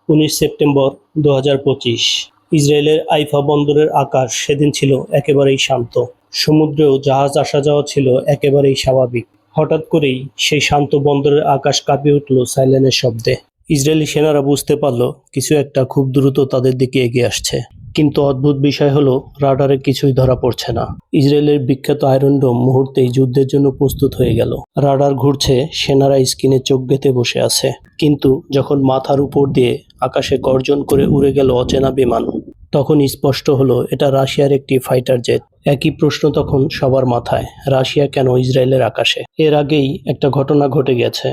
19 September 2025। ইসরায়েলের IIFA বন্দরের আকাশ সেদিন ছিল একেবারেই শান্ত। সমুদ্রেও জাহাজ আসা যাওয়া ছিল একেবারেই স্বাভাবিক। হঠাৎ করেই সেই শান্ত বন্দরের আকাশ কাঁপিয়ে উঠল সাইরেনের শব্দে। ইসরায়েলি সেনারা বুঝতে পারল কিছু একটা খুব দ্রুত তাদের দিকে এগিয়ে আসছে। কিন্তু অদ্ভুত বিষয় হলো, রাডারে কিছুই ধরা পড়ছে না। ইসরায়েলের বিখ্যাত আয়রন ডোম মুহূর্তেই যুদ্ধের জন্য প্রস্তুত হয়ে গেল। রাডার ঘুরছে, সেনারা স্ক্রিনে চোখ গেঁথে বসে আছে। কিন্তু যখন মাথার উপর দিয়ে আকাশে গর্জন করে উড়ে গেল অচেনা বিমান, তখন স্পষ্ট হলো এটা রাশিয়ার একটি ফাইটার জেট। একই প্রশ্ন তখন সবার মাথায়, রাশিয়া কেন ইসরায়েলের আকাশে? এর আগেই একটা ঘটনা ঘটে গেছে।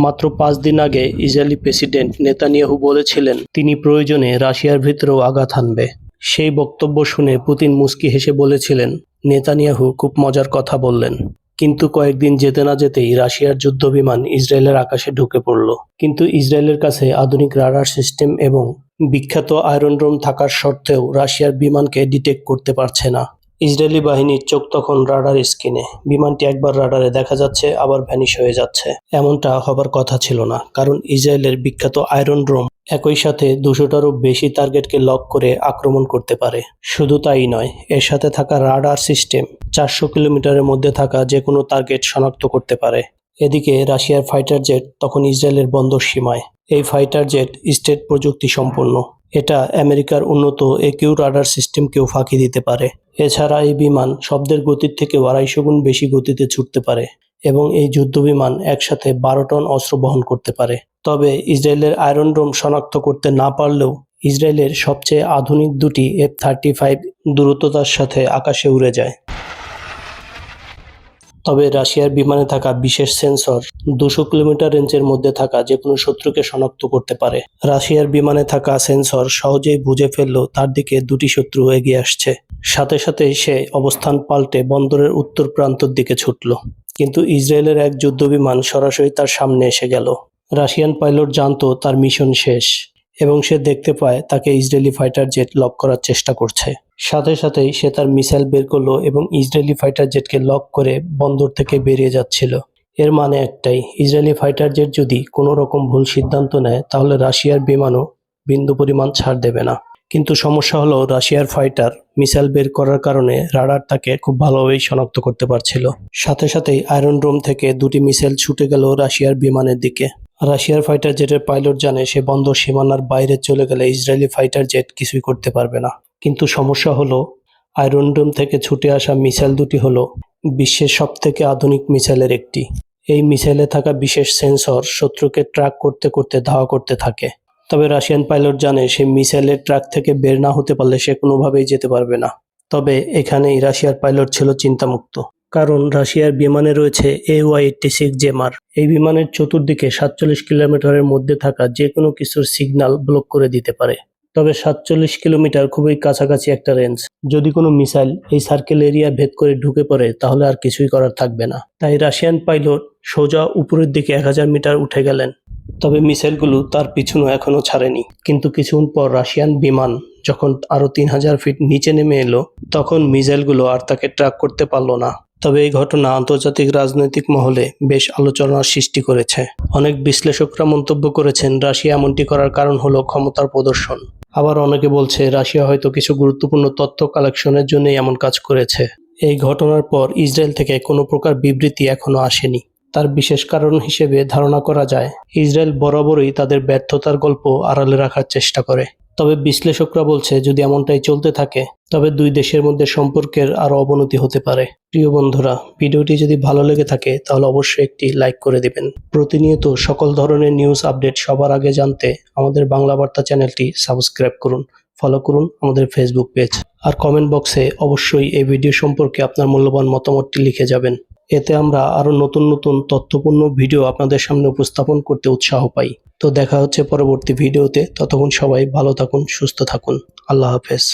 মাত্র 5 দিন আগে ইসরায়েলি প্রেসিডেন্ট নেতানিয়াহু বলেছিলেন তিনি প্রয়োজনে রাশিয়ার ভিতরেও আঘাত হানবে। সেই বক্তব্য শুনে পুতিন মুচকি হেসে বলেছিলেন, নেতানিয়াহু খুব মজার কথা বললেন। কিন্তু কয়েকদিন যেতে না যেতেই রাশিয়ার যুদ্ধবিমান ইসরায়েলের আকাশে ঢুকে পড়ল। কিন্তু ইসরায়েলের কাছে আধুনিক রাডার সিস্টেম এবং বিখ্যাত আয়রন ডোম থাকার সত্ত্বেও রাশিয়ার বিমানকে ডিটেক্ট করতে পারছে না। ইসরায়েলি বাহিনীর চোখ তখন রাডার স্ক্রিনে। বিমানটি একবার রাডারে দেখা যাচ্ছে, আবার ভ্যানিশ হয়ে যাচ্ছে। এমনটা হবার কথা ছিল না, কারণ ইসরায়েলের বিখ্যাত আয়রন ডোম একই সাথে 200টারও বেশি টার্গেটকে লক করে আক্রমণ করতে পারে। শুধু তাই নয়, এর সাথে থাকা রাডার সিস্টেম 400 কিলোমিটারের মধ্যে থাকা যে কোনো টার্গেট শনাক্ত করতে পারে। এদিকে রাশিয়ার ফাইটার জেট তখন ইসরায়েলের বন্দর সীমায়। এই ফাইটার জেট স্টেট প্রযুক্তি সম্পন্ন। এটা আমেরিকার উন্নত একিউ রাডার সিস্টেমকেও ফাঁকি দিতে পারে। এছাড়া এই বিমান শব্দের গতির থেকে 250 গুণ বেশি গতিতে ছুটতে পারে এবং এই যুদ্ধবিমান একসাথে 12 টন অস্ত্র বহন করতে পারে। তবে ইসরায়েলের আয়রন ডোম শনাক্ত করতে না পারলেও ইসরায়েলের সবচেয়ে আধুনিক দুটি F-35 দ্রুততার সাথে আকাশে উড়ে যায়। তবে রাশিয়ার বিমানে থাকা বিশেষ সেন্সর 200 কিলোমিটার রেঞ্জের মধ্যে থাকা যে কোনো শত্রুকে শনাক্ত করতে পারে। রাশিয়ার বিমানে থাকা সেন্সর সহজেই বুঝে ফেলল তার দিকে দুটি শত্রু এগিয়ে আসছে। সাথে সাথেই সে অবস্থান পাল্টে বন্দরের উত্তর প্রান্তর দিকে ছুটল। কিন্তু ইসরায়েলের এক যুদ্ধবিমান সরাসরি তার সামনে এসে গেল। রাশিয়ান পাইলট জানতো তার মিশন শেষ এবং সে দেখতে পায় তাকে ইসরায়েলি ফাইটার জেট লক করার চেষ্টা করছে। সাথে সাথেই সে তার মিসাইল বের করলো এবং ইসরায়েলি ফাইটার জেটকে লক করে বন্দর থেকে বেরিয়ে যাচ্ছিল। এর মানে একটাই, ইসরায়েলি ফাইটার জেট যদি কোনো রকম ভুল সিদ্ধান্ত নেয় তাহলে রাশিয়ার বিমানও বিন্দু পরিমাণ ছাড় দেবে না। কিন্তু সমস্যা হলো, রাশিয়ার ফাইটার মিসাইল বের করার কারণে রাডার তাকে খুব ভালোভাবেই শনাক্ত করতে পারছিল। সাথে সাথেই আয়রন ডোম থেকে দুটি মিসাইল ছুটে গেল রাশিয়ার বিমানের দিকে। রাশিয়ার ফাইটার জেটের পাইলট জানে সে বন্দর সীমানার বাইরে চলে গেলে ইসরায়েলি ফাইটার জেট কিছুই করতে পারবে না। কিন্তু সমস্যা হলো, আয়রন ডোম থেকে ছুটে আসা মিসাইল দুটি হলো বিশ্বের সবথেকে আধুনিক মিসাইলের একটি। এই মিসাইলে থাকা বিশেষ সেন্সর শত্রুকে ট্র্যাক করতে করতে ধাওয়া করতে থাকে। তবে রাশিয়ান পাইলট জানে সে মিসাইলের ট্র্যাক থেকে বের না হতে পারলে সে কোনোভাবেই যেতে পারবে না। তবে এখানেই রাশিয়ার পাইলট ছিল চিন্তামুক্ত, কারণ রাশিয়ার বিমানে রয়েছে AY-86 জেমার। এই বিমানের চতুর্দিকে 47 কিলোমিটারের মধ্যে থাকা যে কোনো কিছুর সিগন্যাল ব্লক করে দিতে পারে। তবে 47 কিলোমিটার খুবই কাছাকাছি একটা রেঞ্জ। যদি কোনো মিসাইল এই সার্কেল এরিয়া ভেদ করে ঢুকে পড়ে তাহলে আর কিছুই করার থাকবে না। তাই রাশিয়ান পাইলট সোজা উপরের দিকে 1000 মিটার উঠে গেলেন। তবে মিসাইলগুলো তার পিছনও এখনো ছাড়েনি। কিন্তু কিছুক্ষণ পর রাশিয়ান বিমান যখন আরো 3000 ফিট নিচে নেমে এলো, তখন মিসাইলগুলো আর তাকে ট্র্যাক করতে পারলো না। তবে এই ঘটনা আন্তর্জাতিক রাজনৈতিক মহলে বেশ আলোচনার সৃষ্টি করেছে। অনেক বিশ্লেষকরা মন্তব্য করেছেন রাশিয়া এমনটি করার কারণ হলো ক্ষমতার প্রদর্শন। আবার অনেকে বলছে রাশিয়া হয়তো কিছু গুরুত্বপূর্ণ তথ্য কালেকশনের জন্যই এমন কাজ করেছে। এই ঘটনার পর ইসরায়েল থেকে কোনো প্রকার বিবৃতি এখনো আসেনি। তার বিশেষ কারণ হিসেবে ধারণা করা যায় ইসরায়েল বরাবরই তাদের ব্যর্থতার গল্প আড়ালে রাখার চেষ্টা করে। তবে বিশ্লেষকরা বলছে যদি এমনটাই চলতে থাকে তবে দুই দেশের মধ্যে সম্পর্কের আরও অবনতি হতে পারে। প্রিয় বন্ধুরা, ভিডিওটি যদি ভালো লেগে থাকে তাহলে অবশ্যই একটি লাইক করে দিবেন। প্রতিনিয়ত সকল ধরনের নিউজ আপডেট সবার আগে জানতে আমাদের বাংলা বার্তা চ্যানেলটি সাবস্ক্রাইব করুন, ফলো করুন আমাদের ফেসবুক পেজ। আর কমেন্ট বক্সে অবশ্যই এই ভিডিও সম্পর্কে আপনার মূল্যবান মতামতটি লিখে যাবেন। এতে আমরা আরও নতুন নতুন তথ্যপূর্ণ ভিডিও আপনাদের সামনে উপস্থাপন করতে উৎসাহ পাই। তো দেখা হচ্ছে পরবর্তী ভিডিওতে। ততক্ষণ সবাই ভালো থাকুন, সুস্থ থাকুন। আল্লাহ হাফেজ।